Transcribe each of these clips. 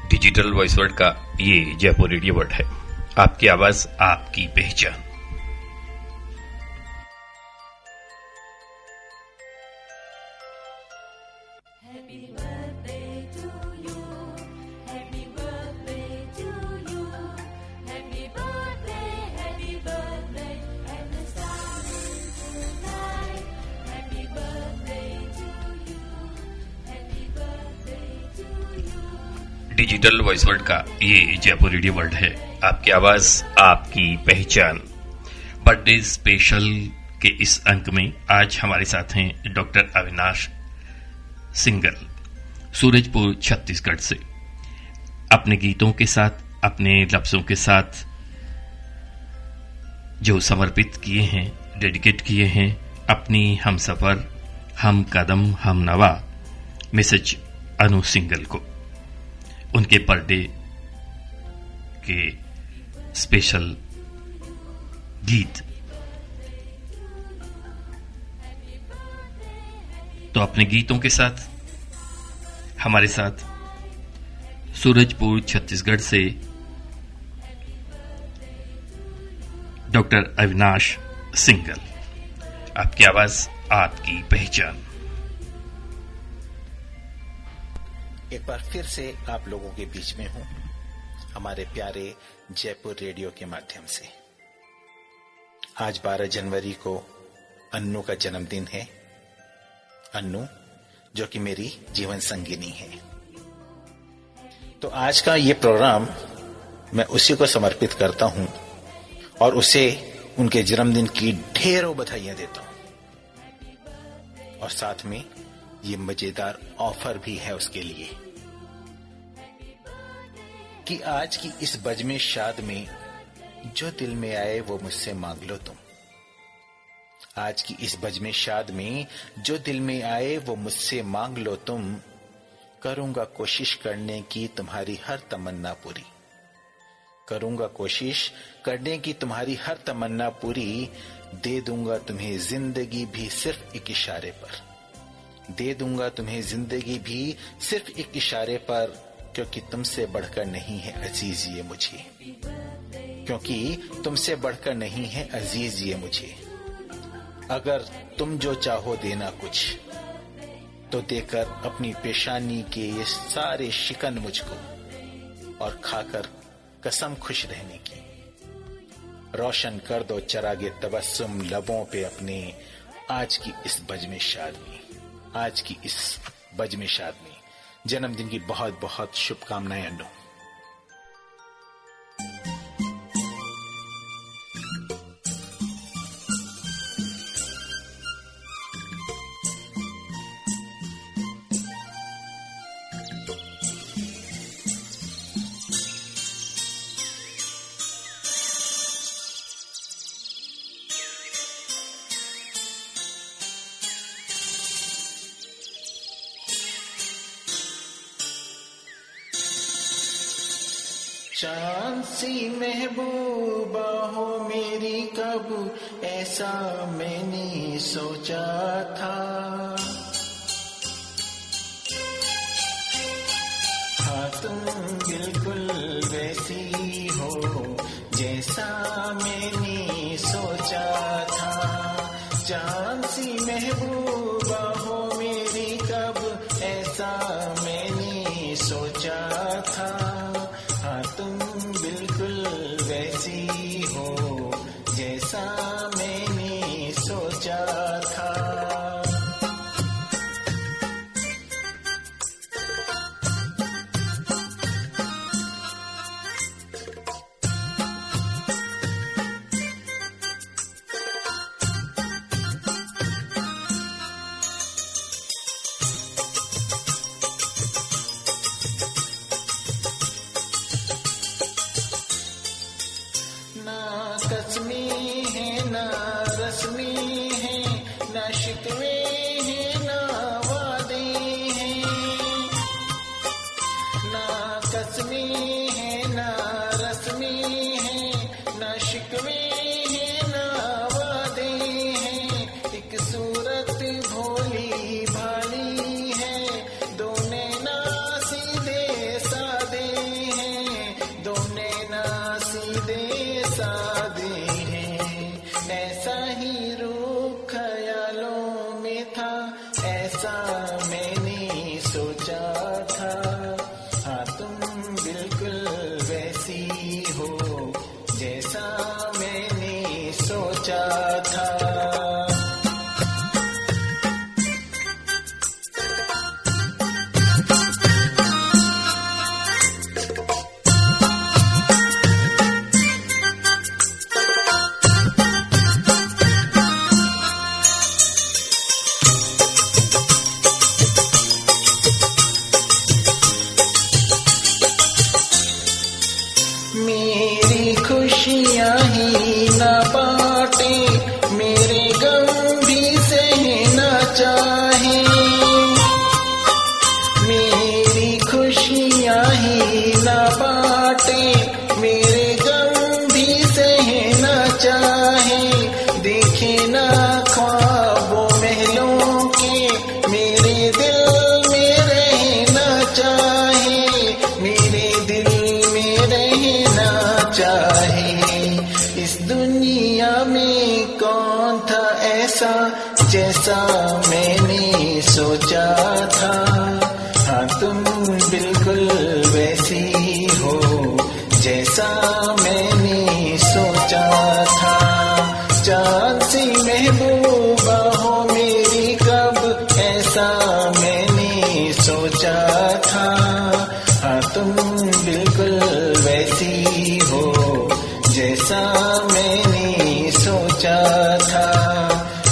Digital voice word का ये Jaipur radio word है। आपकी आवाज, आपकी पहचान। डिजिटल वॉइस वर्ड का ये जयपुर रेडियो वर्ड है। आपकी आवाज, आपकी पहचान। बर्थडे स्पेशल के इस अंक में आज हमारे साथ हैं डॉक्टर अविनाश सिंगल, सूरजपुर छत्तीसगढ़ से। अपने गीतों के साथ, अपने लफ्जों के साथ जो समर्पित किए हैं, डेडिकेट किए हैं अपनी हम सफर, हम कदम, हम नवा मिसेज अनु सिंगल को, उनके बर्थडे के स्पेशल गीत। तो अपने गीतों के साथ हमारे साथ सूरजपुर छत्तीसगढ़ से डॉक्टर अविनाश सिंगल। आपकी आवाज, आपकी पहचान। एक बार फिर से आप लोगों के बीच में हूं, हमारे प्यारे जयपुर रेडियो के माध्यम से। आज 12 जनवरी को अन्नू का जन्मदिन है। अन्नू जो कि मेरी जीवन संगिनी है। तो आज का ये प्रोग्राम मैं उसी को समर्पित करता हूं और उसे उनके जन्मदिन की ढेरों बधाइयां देता हूं। और साथ में ये मजेदार ऑफर भी है उसके लिए कि आज की इस बजमे शाद में जो दिल में आए वो मुझसे मांग लो तुम। आज की इस बजमे शाद में जो दिल में आए वो मुझसे मांग लो तुम। करूंगा कोशिश करने की तुम्हारी हर तमन्ना पूरी। करूंगा कोशिश करने की तुम्हारी हर तमन्ना पूरी। दे दूंगा तुम्हें जिंदगी भी सिर्फ एक इशारे पर। दे दूंगा तुम्हें जिंदगी भी सिर्फ एक इशारे पर। क्योंकि तुमसे बढ़कर नहीं है अजीज ये मुझे। क्योंकि तुमसे बढ़कर नहीं है अजीज ये मुझे। अगर तुम जो चाहो देना कुछ, तो देकर अपनी पेशानी के ये सारे शिकन मुझको, और खाकर कसम खुश रहने की। रोशन कर दो चरागे तबस्सुम लबों पे अपने, आज की इस बजमे शाद में। आज की इस बजमे शाद में जन्मदिन की बहुत बहुत शुभकामनाएं अन्नू। चांद सी महबूबा हो मेरी, कब ऐसा मैंने सोचा था। हाँ तुम बिल्कुल वैसी हो जैसा मैंने सोचा था। चांद सी महबूबा हो मेरी, कब ऐसा मैंने सोचा था। तुम बिल्कुल वैसी हो जैसा मैंने सोचा था। सोचा था, हाँ तुम बिल्कुल वैसी हो जैसा मैंने सोचा था,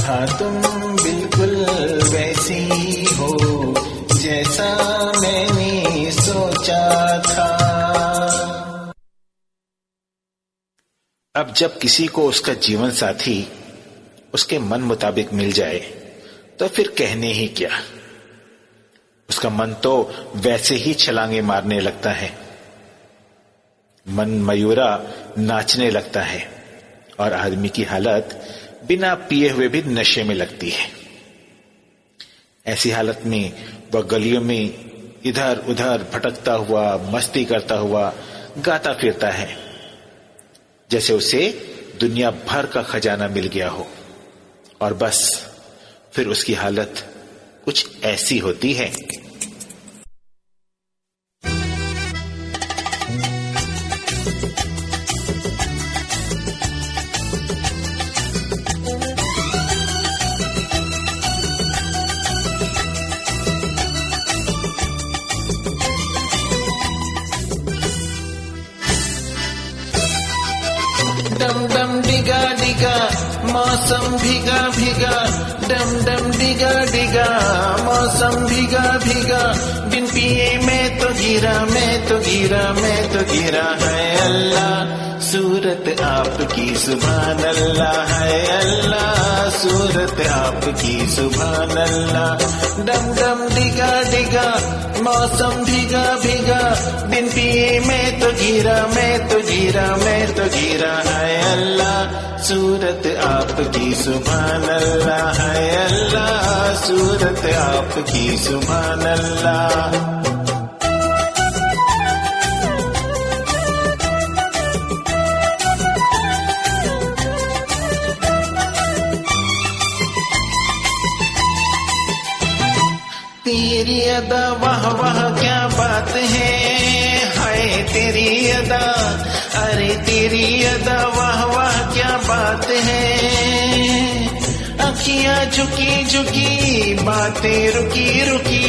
हाँ तुम बिल्कुल वैसी हो जैसा मैंने सोचा था। अब जब किसी को उसका जीवन साथी उसके मन मुताबिक मिल जाए तो फिर कहने ही क्या, उसका मन तो वैसे ही छलांगे मारने लगता है, मन मयूरा नाचने लगता है और आदमी की हालत बिना पिए हुए भी नशे में लगती है। ऐसी हालत में वह गलियों में इधर उधर भटकता हुआ, मस्ती करता हुआ गाता फिरता है, जैसे उसे दुनिया भर का खजाना मिल गया हो। और बस फिर उसकी हालत कुछ ऐसी होती है। डम डम डिगा डिगा मौसम भीगा भीगा, डम डम डिगा डिगा मौसम भीगा भीगा, बिन पिए मैं तो गिरा, मैं तो गिरा, मैं तो गिरा। है अल्लाह सूरत आपकी सुभान अल्लाह, है अल्लाह सूरत आपकी सुभान अल्लाह। डम डम डिगा डिगा मौसम भीगा भीगा, बिन पिए मैं तो गिरा, मैं तो गिरा, मैं तो गिरा। है अल्लाह सूरत आपकी सुभान अल्लाह, है अल्लाह सूरत आपकी सुभान अल्लाह। तेरी अदा वाह वाह क्या बात है, हाय तेरी अदा, अरे तेरी अदा वाह वाह क्या बात है। अखियां झुकी झुकी बातें रुकी रुकी,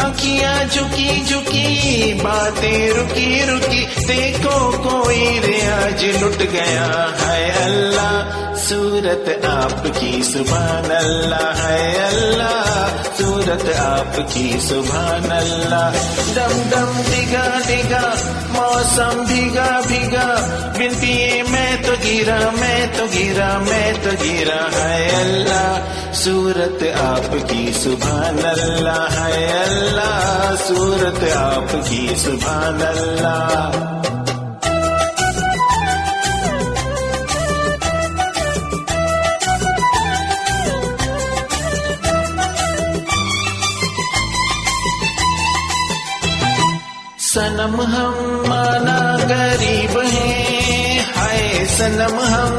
अखियां झुकी झुकी बातें रुकी रुकी, देखो कोई रियाज लुट गया। है अल्लाह सूरत आपकी सुभान अल्लाह, है अल्लाह सूरत आपकी सुभान अल्लाह। डम डम डिगा डिगा मौसम भीगा भीगा, बिन पिए मैं तो गिरा, मैं तो गिरा, मैं तो गिरा। है अल्लाह सूरत आपकी सुभान अल्लाह, है अल्लाह सूरत आपकी सुभान अल्लाह। सनम हम माना गरीब हैं, हाय सनम हम,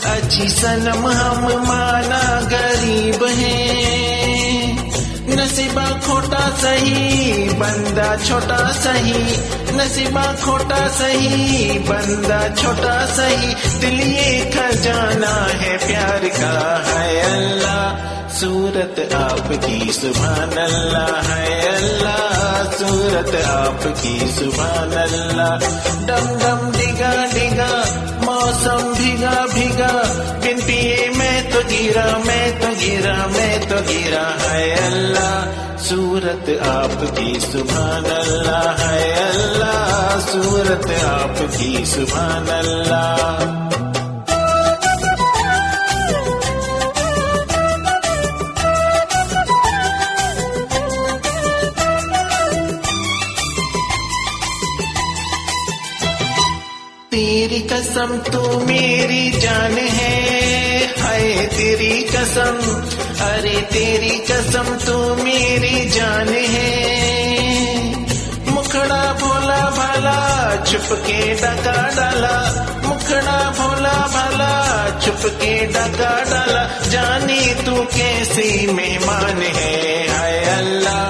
अच्छी सनम हम माना गरीब हैं। नसीबा खोटा सही बंदा छोटा सही, नसीबा खोटा सही बंदा छोटा सही, दिल ये खजाना है प्यार का। है अल्लाह सूरत आपकी सुभान अल्लाह, है अल्लाह सूरत आपकी सुभान अल्लाह। डम डम डिगा डिगा मौसम भीगा भीगा, बिन पिए मैं तो गिरा, मैं तो गिरा, मैं तो गिरा। है अल्लाह सूरत आपकी सुभान अल्लाह, है अल्लाह सूरत आपकी सुभान अल्लाह। तेरी कसम तू मेरी जान है, हाय तेरी कसम, अरे तेरी कसम तू मेरी जान है। मुखड़ा भोला भाला छुप के डका डाला, मुखड़ा भोला भाला छुप के डका डाला, जाने तू कैसी मेहमान है। हाय अल्लाह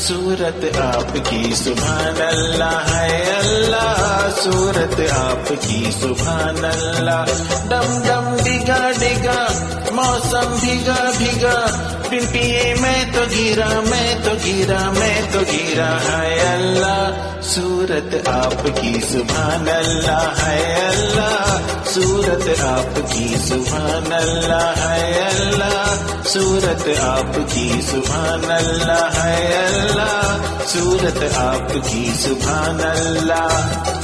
सूरत आपकी सुभान अल्लाह है अल्लाह, सूरत आपकी सुभान अल्लाह। डम डम डिगा डिगा मौसम भीगा भीगा, बिन पिए मैं तो गिरा मैं तो गिरा मैं तो गिरा है अल्लाह, सूरत आपकी सुभान अल्लाह है अल्लाह, सूरत आपकी सुभान अल्लाह है अल्लाह, सूरत आपकी सुभान अल्लाह है अल्लाह, सूरत आपकी सुभान अल्लाह।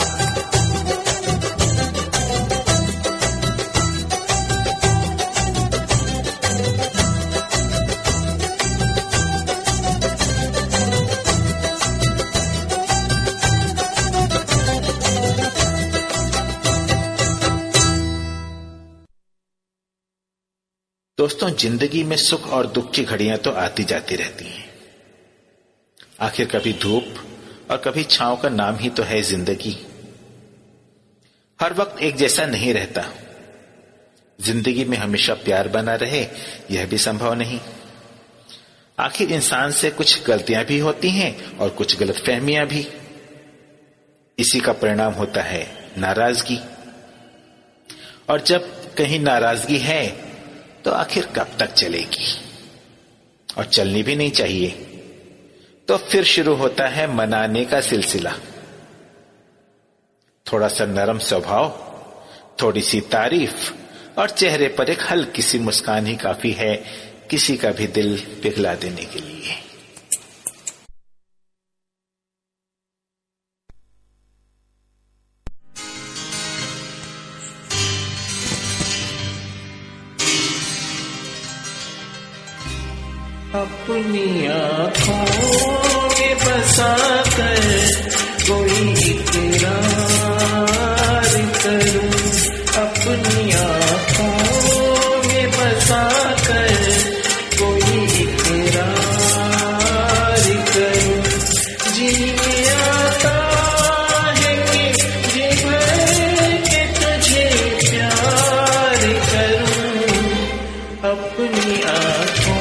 दोस्तों, जिंदगी में सुख और दुख की घड़ियां तो आती जाती रहती हैं। आखिर कभी धूप और कभी छांव का नाम ही तो है जिंदगी। हर वक्त एक जैसा नहीं रहता। जिंदगी में हमेशा प्यार बना रहे यह भी संभव नहीं। आखिर इंसान से कुछ गलतियां भी होती हैं और कुछ गलतफहमियां भी। इसी का परिणाम होता है नाराजगी। और जब कहीं नाराजगी है तो आखिर कब तक चलेगी, और चलनी भी नहीं चाहिए। तो फिर शुरू होता है मनाने का सिलसिला। थोड़ा सा नरम स्वभाव, थोड़ी सी तारीफ और चेहरे पर एक हल्की सी मुस्कान ही काफी है किसी का भी दिल पिघला देने के लिए। अपनी आँखों में बसा कर कोई इकरार करूं, अपनी आँखों में बसा कर कोई इकरार करूं। जीने आता है कि जी भर के तुझे प्यार करूं, अपनी आँखों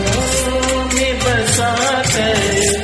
में बसा कर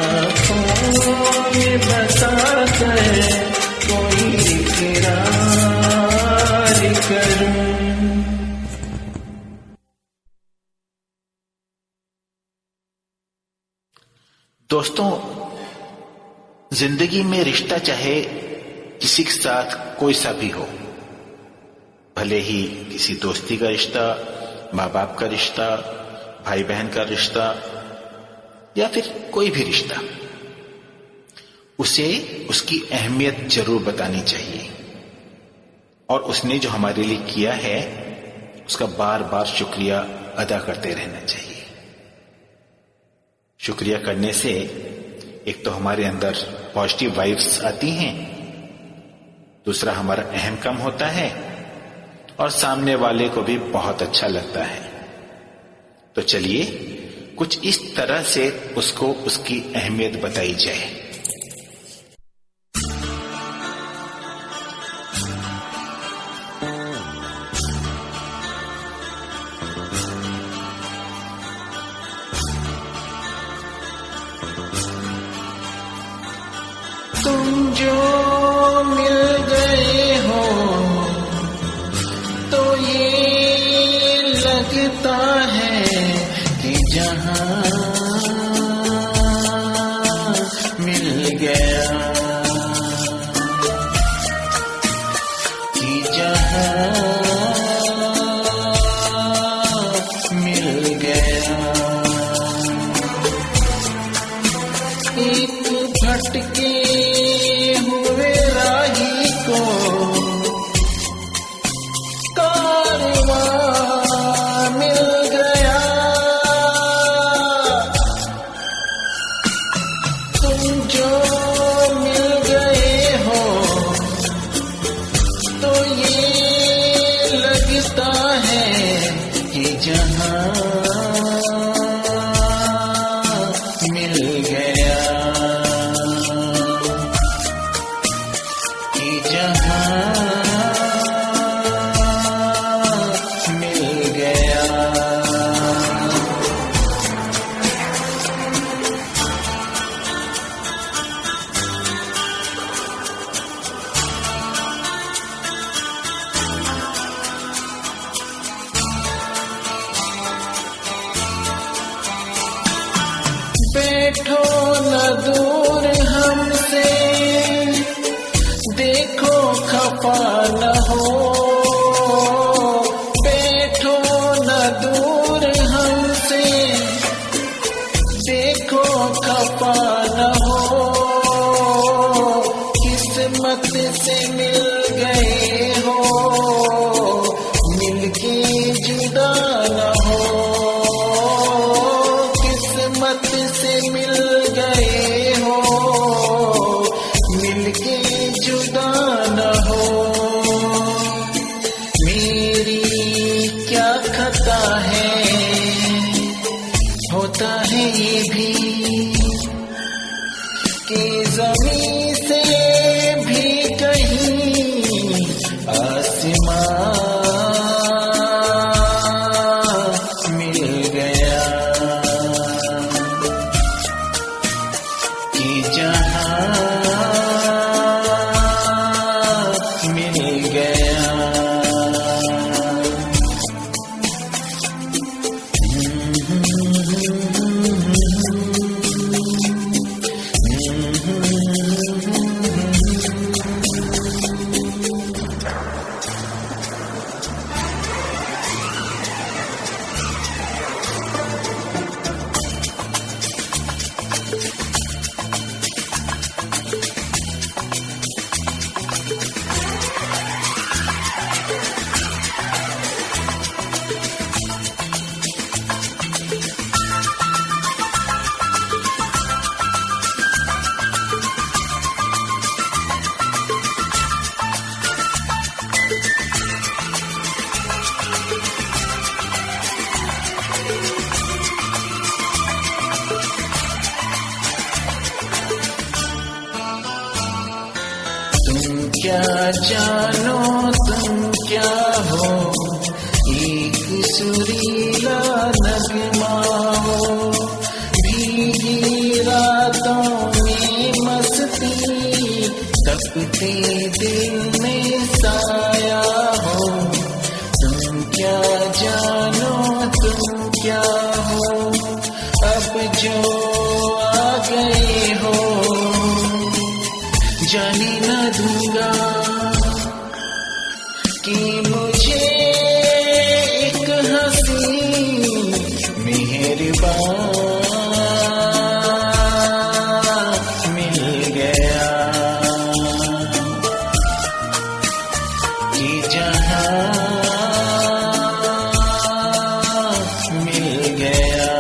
आँखों में बसा कर कोई इकरार करूं। दोस्तों, जिंदगी में रिश्ता चाहे किसी के साथ कोई सा भी हो, भले ही किसी दोस्ती का रिश्ता, माँ बाप का रिश्ता, भाई बहन का रिश्ता या फिर कोई भी रिश्ता, उसे उसकी अहमियत जरूर बतानी चाहिए और उसने जो हमारे लिए किया है उसका बार बार शुक्रिया अदा करते रहना चाहिए। शुक्रिया करने से एक तो हमारे अंदर पॉजिटिव वाइब्स आती हैं, दूसरा हमारा अहम कम होता है और सामने वाले को भी बहुत अच्छा लगता है। तो चलिए कुछ इस तरह से उसको उसकी अहमियत बताई जाए। तुम जो मिल गए हो तो ये लगता है कि जहां मिल गया, कि जहां मिल गया। एक भटके हुए राही को कारवां मिल गया। तुम जो मिल गए हो तो ये लगता है कि जहां मिल गया, कि जहां मिल गया। बैठो न दूर हमसे, देखो खफा न हो। बैठो न दूर हमसे, देखो खफा न हो। किस्मत से मिल गए हो, मिलके जुदा न हो। किस्मत से मिल गए हो, मिलके जुदा न हो। मेरी क्या खता है, होता है ये भी कि ज़मीन से भी कहीं आसमां मिल गया, कि जहां मिल गया। क्या जानो तुम क्या हो, एक सुरीला नगमा हो। भीगी रातों तपते दिल में साया हो, तुम क्या जानो तुम क्या हो, अब जो आ गए हो जाने न दूंगा कि मुझे एक हंसी मेहरबान मिल गया कि जहां मिल गया।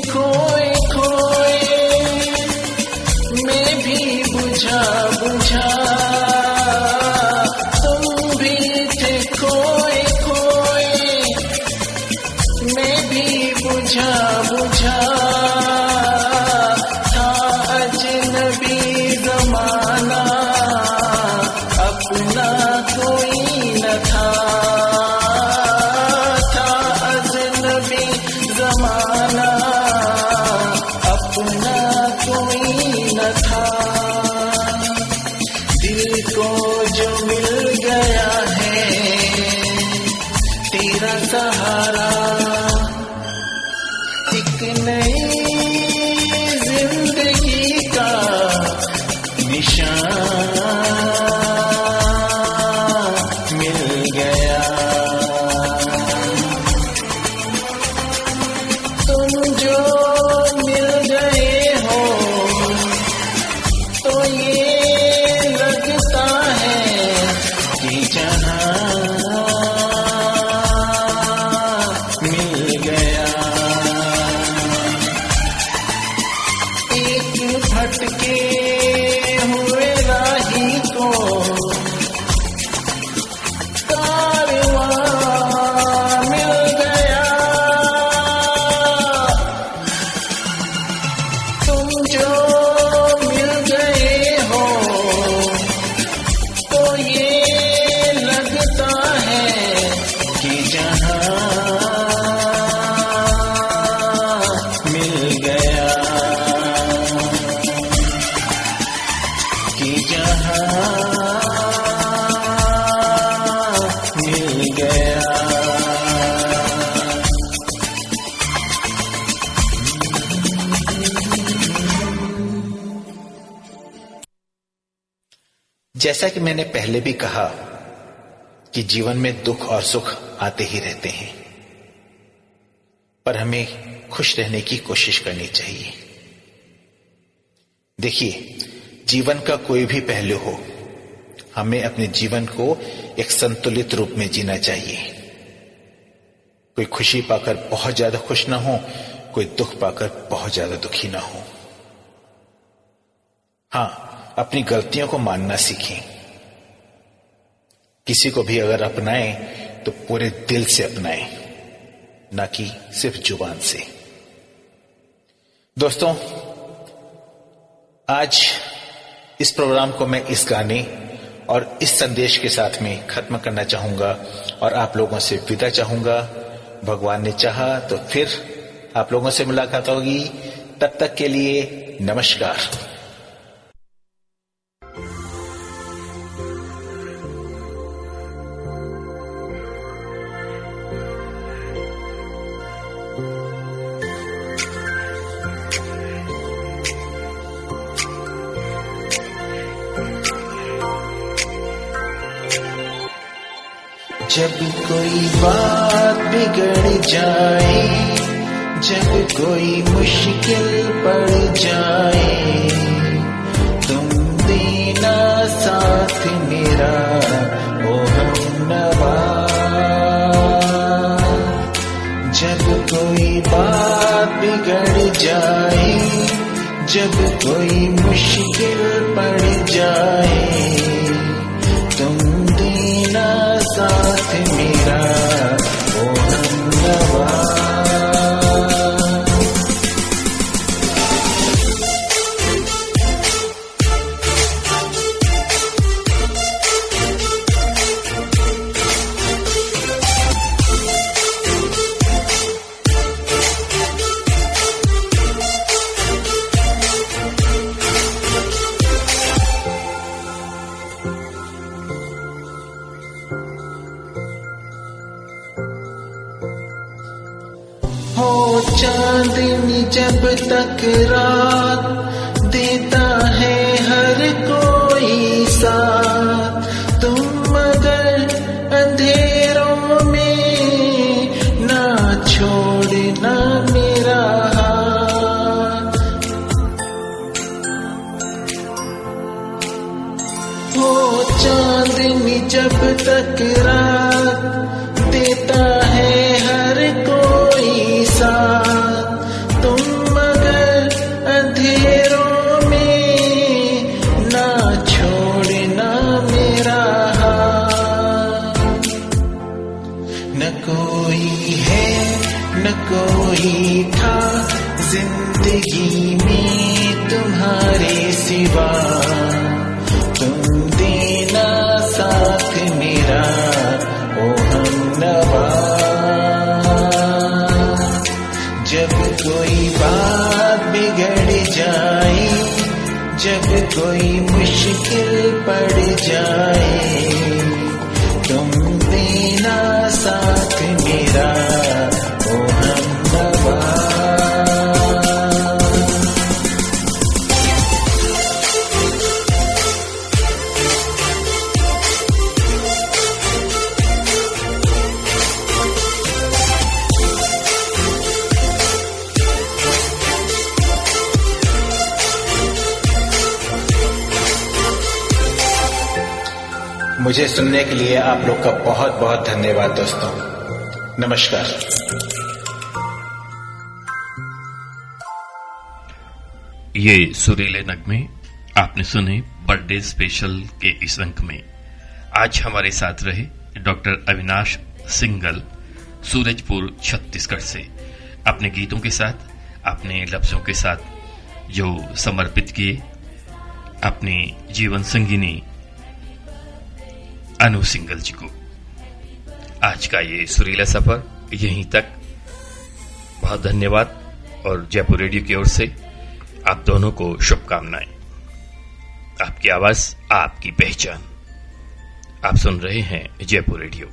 खोए खोए मैं भी बुझा बुझा, तुम भी थे खोए खोए मैं भी बुझा बुझा, था अजनबी ज़माना अपना कोई न था, था अजनबी ज़माना अपना कोई न था। दिल को जो मिल गया है तेरा सहारा, एक नई जिंदगी का निशान मिल गया। तुम जो मिल गए हो तो ये लगता है कि जहां मिल गया। एक भटके हुए राही को कारवां मिल गया। तुम जो मिल गए हो तो ये लगता है कि जहां मिल गया, कि जहां मिल गया। जैसा कि मैंने पहले भी कहा कि जीवन में दुख और सुख आते ही रहते हैं, पर हमें खुश रहने की कोशिश करनी चाहिए। देखिए, जीवन का कोई भी पहलू हो, हमें अपने जीवन को एक संतुलित रूप में जीना चाहिए। कोई खुशी पाकर बहुत ज्यादा खुश ना हो, कोई दुख पाकर बहुत ज्यादा दुखी ना हो। हां, अपनी गलतियों को मानना सीखें। किसी को भी अगर अपनाएं तो पूरे दिल से अपनाएं, ना कि सिर्फ जुबान से। दोस्तों, आज इस प्रोग्राम को मैं इस गाने और इस संदेश के साथ में खत्म करना चाहूंगा और आप लोगों से विदा चाहूंगा। भगवान ने चाहा तो फिर आप लोगों से मुलाकात होगी। तब तक के लिए नमस्कार। जब कोई बात बिगड़ जाए, जब कोई मुश्किल पड़ जाए, तुम देना साथ मेरा ओ हमनवा। जब कोई मुश्किल पड़ जाए तुम देना साथ मेरा ओ हमनवा। हो चांदनी जब तक रात देता है हर कोई साथ, तुम मगर अंधेरों में ना छोड़ना मेरा हाथ। हो चांदनी जब तक रात देता है हर कोई साथ, तुम मगर अंधेरों में ना छोड़ना मेरा हाथ। न कोई है न कोई था जिंदगी में तुम्हारे सिवा, तुम देना साथ मेरा ओ हमनवा। जब कोई बात बिगड़ जाए, जब कोई मुश्किल पड़ जाए, तुम देना साथ मेरा ओ हमनवा। मुझे सुनने के लिए आप लोग का बहुत बहुत धन्यवाद दोस्तों। नमस्कार। ये सुरीले नगमे आपने सुने बर्थडे स्पेशल के इस अंक में। आज हमारे साथ रहे डॉक्टर अविनाश सिंगल, सूरजपुर छत्तीसगढ़ से, अपने गीतों के साथ, अपने लफ्जों के साथ जो समर्पित किए अपने जीवन संगिनी अनु सिंगल जी को। आज का ये सुरीला सफर यहीं तक। बहुत धन्यवाद और जयपुर रेडियो की ओर से आप दोनों को शुभकामनाएं। आपकी आवाज आपकी पहचान। आप सुन रहे हैं जयपुर रेडियो।